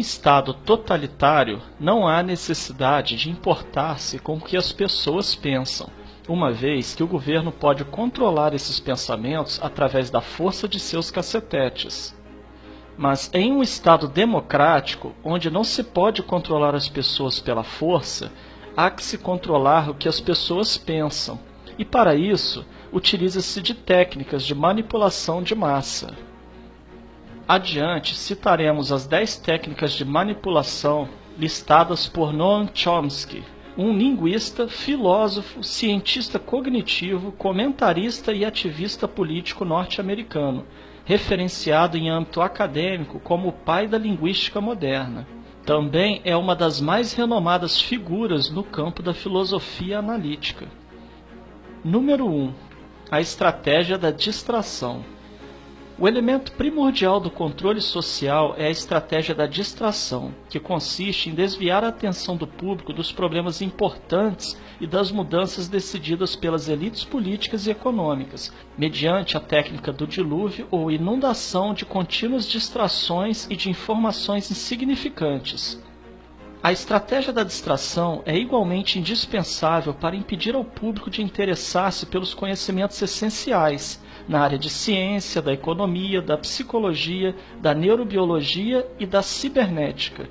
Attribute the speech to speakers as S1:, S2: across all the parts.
S1: estado totalitário, não há necessidade de importar-se com o que as pessoas pensam, uma vez que o governo pode controlar esses pensamentos através da força de seus cacetetes. Mas em um estado democrático, onde não se pode controlar as pessoas pela força, há que se controlar o que as pessoas pensam, e para isso, utiliza-se de técnicas de manipulação de massa. Adiante, citaremos as 10 técnicas de manipulação listadas por Noam Chomsky, um linguista, filósofo, cientista cognitivo, comentarista e ativista político norte-americano, referenciado em âmbito acadêmico como o pai da linguística moderna. Também é uma das mais renomadas figuras no campo da filosofia analítica. Número 1. A estratégia da distração. O elemento primordial do controle social é a estratégia da distração, que consiste em desviar a atenção do público dos problemas importantes e das mudanças decididas pelas elites políticas e econômicas, mediante a técnica do dilúvio ou inundação de contínuas distrações e de informações insignificantes. A estratégia da distração é igualmente indispensável para impedir ao público de interessar-se pelos conhecimentos essenciais na área de ciência, da economia, da psicologia, da neurobiologia e da cibernética.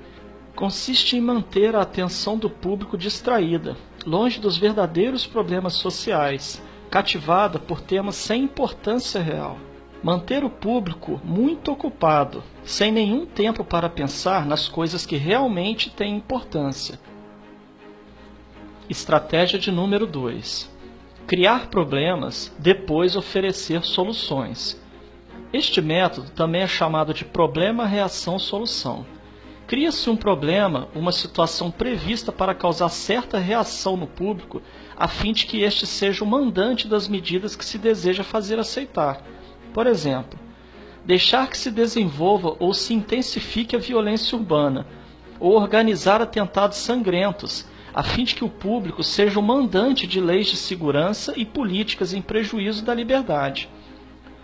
S1: Consiste em manter a atenção do público distraída, longe dos verdadeiros problemas sociais, cativada por temas sem importância real. Manter o público muito ocupado, sem nenhum tempo para pensar nas coisas que realmente têm importância. Estratégia de número 2. Criar problemas, depois oferecer soluções. Este método também é chamado de problema-reação-solução. Cria-se um problema, uma situação prevista para causar certa reação no público, a fim de que este seja o mandante das medidas que se deseja fazer aceitar. Por exemplo, deixar que se desenvolva ou se intensifique a violência urbana, ou organizar atentados sangrentos, a fim de que o público seja o mandante de leis de segurança e políticas em prejuízo da liberdade.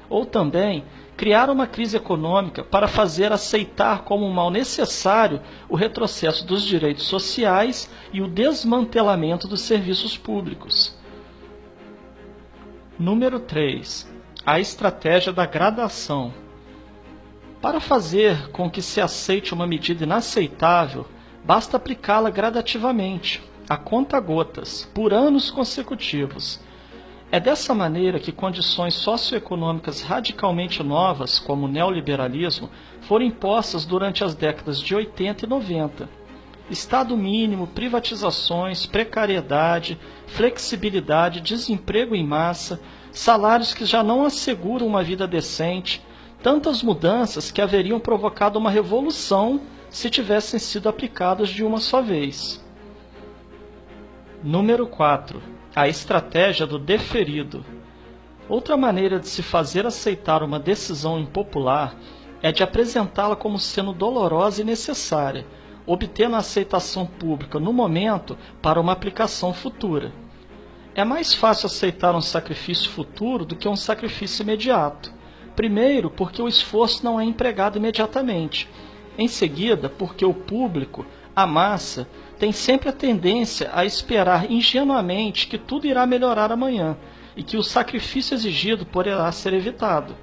S1: Ou também, criar uma crise econômica para fazer aceitar como um mal necessário o retrocesso dos direitos sociais e o desmantelamento dos serviços públicos. Número 3. A estratégia da gradação. Para fazer com que se aceite uma medida inaceitável, basta aplicá-la gradativamente, a conta-gotas, por anos consecutivos. É dessa maneira que condições socioeconômicas radicalmente novas, como o neoliberalismo, foram impostas durante as décadas de 80 e 90. Estado mínimo, privatizações, precariedade, flexibilidade, desemprego em massa, salários que já não asseguram uma vida decente, tantas mudanças que haveriam provocado uma revolução se tivessem sido aplicadas de uma só vez. Número 4. A estratégia do deferido. Outra maneira de se fazer aceitar uma decisão impopular é de apresentá-la como sendo dolorosa e necessária, obtendo a aceitação pública no momento para uma aplicação futura. É mais fácil aceitar um sacrifício futuro do que um sacrifício imediato. Primeiro, porque o esforço não é empregado imediatamente. Em seguida, porque o público, a massa, tem sempre a tendência a esperar ingenuamente que tudo irá melhorar amanhã e que o sacrifício exigido poderá ser evitado.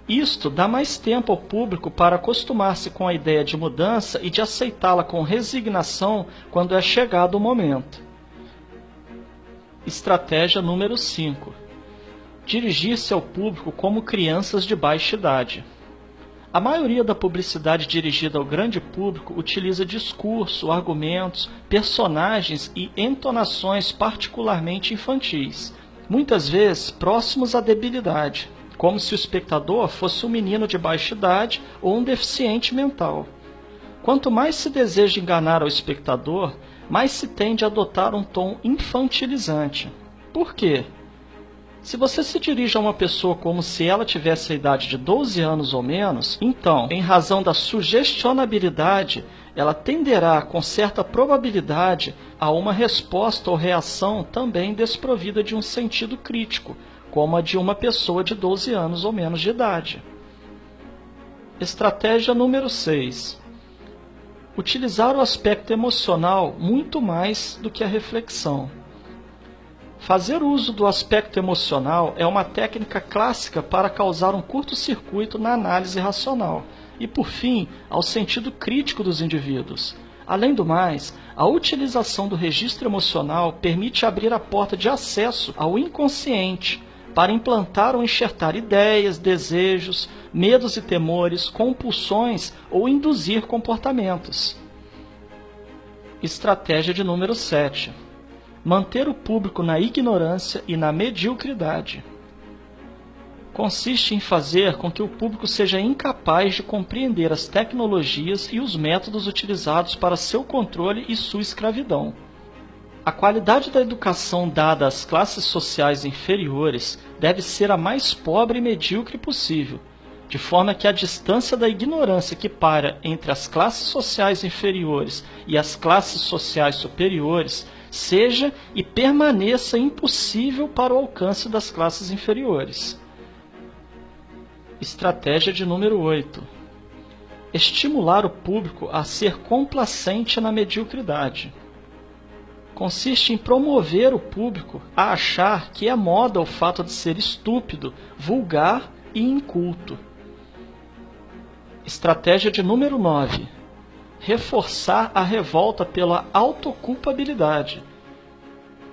S1: Isto dá mais tempo ao público para acostumar-se com a ideia de mudança e de aceitá-la com resignação quando é chegado o momento. Estratégia número 5. Dirigir-se ao público como crianças de baixa idade. A maioria da publicidade dirigida ao grande público utiliza discurso, argumentos, personagens e entonações particularmente infantis, muitas vezes próximos à debilidade, como se o espectador fosse um menino de baixa idade ou um deficiente mental. Quanto mais se deseja enganar ao espectador, mais se tende a adotar um tom infantilizante. Por quê? Se você se dirige a uma pessoa como se ela tivesse a idade de 12 anos ou menos, então, em razão da sugestionabilidade, ela tenderá, com certa probabilidade, a uma resposta ou reação também desprovida de um sentido crítico, como a de uma pessoa de 12 anos ou menos de idade. Estratégia número 6. Utilizar o aspecto emocional muito mais do que a reflexão. Fazer uso do aspecto emocional é uma técnica clássica para causar um curto-circuito na análise racional e, por fim, ao sentido crítico dos indivíduos. Além do mais, a utilização do registro emocional permite abrir a porta de acesso ao inconsciente para implantar ou enxertar ideias, desejos, medos e temores, compulsões ou induzir comportamentos. Estratégia de número 7. Manter o público na ignorância e na mediocridade. Consiste em fazer com que o público seja incapaz de compreender as tecnologias e os métodos utilizados para seu controle e sua escravidão. A qualidade da educação dada às classes sociais inferiores deve ser a mais pobre e medíocre possível, de forma que a distância da ignorância que paira entre as classes sociais inferiores e as classes sociais superiores seja e permaneça impossível para o alcance das classes inferiores. Estratégia de número 8. Estimular o público a ser complacente na mediocridade. Consiste em promover o público a achar que é moda o fato de ser estúpido, vulgar e inculto. Estratégia de número 9. Reforçar a revolta pela autoculpabilidade.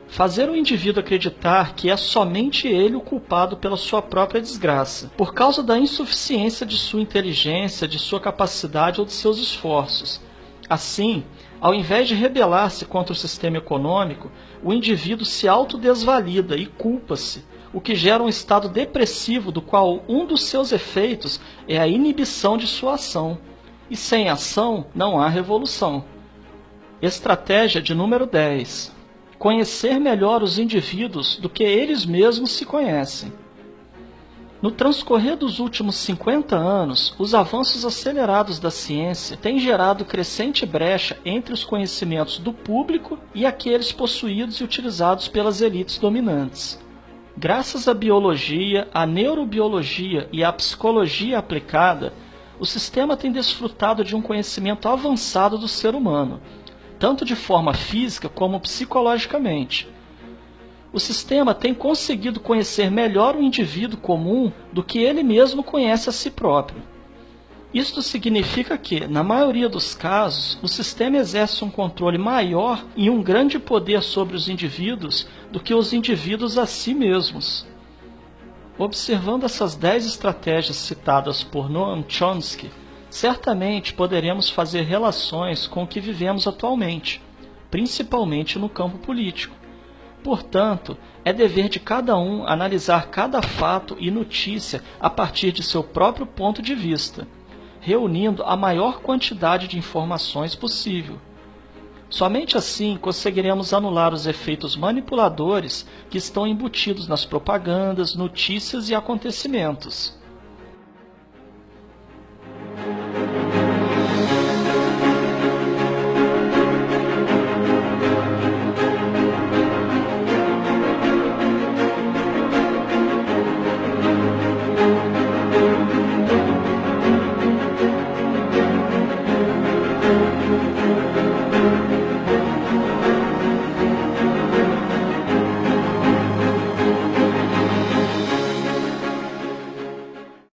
S1: Fazer o indivíduo acreditar que é somente ele o culpado pela sua própria desgraça, por causa da insuficiência de sua inteligência, de sua capacidade ou de seus esforços. Assim, ao invés de rebelar-se contra o sistema econômico, o indivíduo se autodesvalida e culpa-se, o que gera um estado depressivo do qual um dos seus efeitos é a inibição de sua ação. E sem ação não há revolução. Estratégia de número 10. Conhecer melhor os indivíduos do que eles mesmos se conhecem. No transcorrer dos últimos 50 anos, os avanços acelerados da ciência têm gerado crescente brecha entre os conhecimentos do público e aqueles possuídos e utilizados pelas elites dominantes. Graças à biologia, à neurobiologia e à psicologia aplicada, o sistema tem desfrutado de um conhecimento avançado do ser humano, tanto de forma física como psicologicamente. O sistema tem conseguido conhecer melhor o indivíduo comum do que ele mesmo conhece a si próprio. Isto significa que, na maioria dos casos, o sistema exerce um controle maior e um grande poder sobre os indivíduos do que os indivíduos a si mesmos. Observando essas 10 estratégias citadas por Noam Chomsky, certamente poderemos fazer relações com o que vivemos atualmente, principalmente no campo político. Portanto, é dever de cada um analisar cada fato e notícia a partir de seu próprio ponto de vista, reunindo a maior quantidade de informações possível. Somente assim conseguiremos anular os efeitos manipuladores que estão embutidos nas propagandas, notícias e acontecimentos.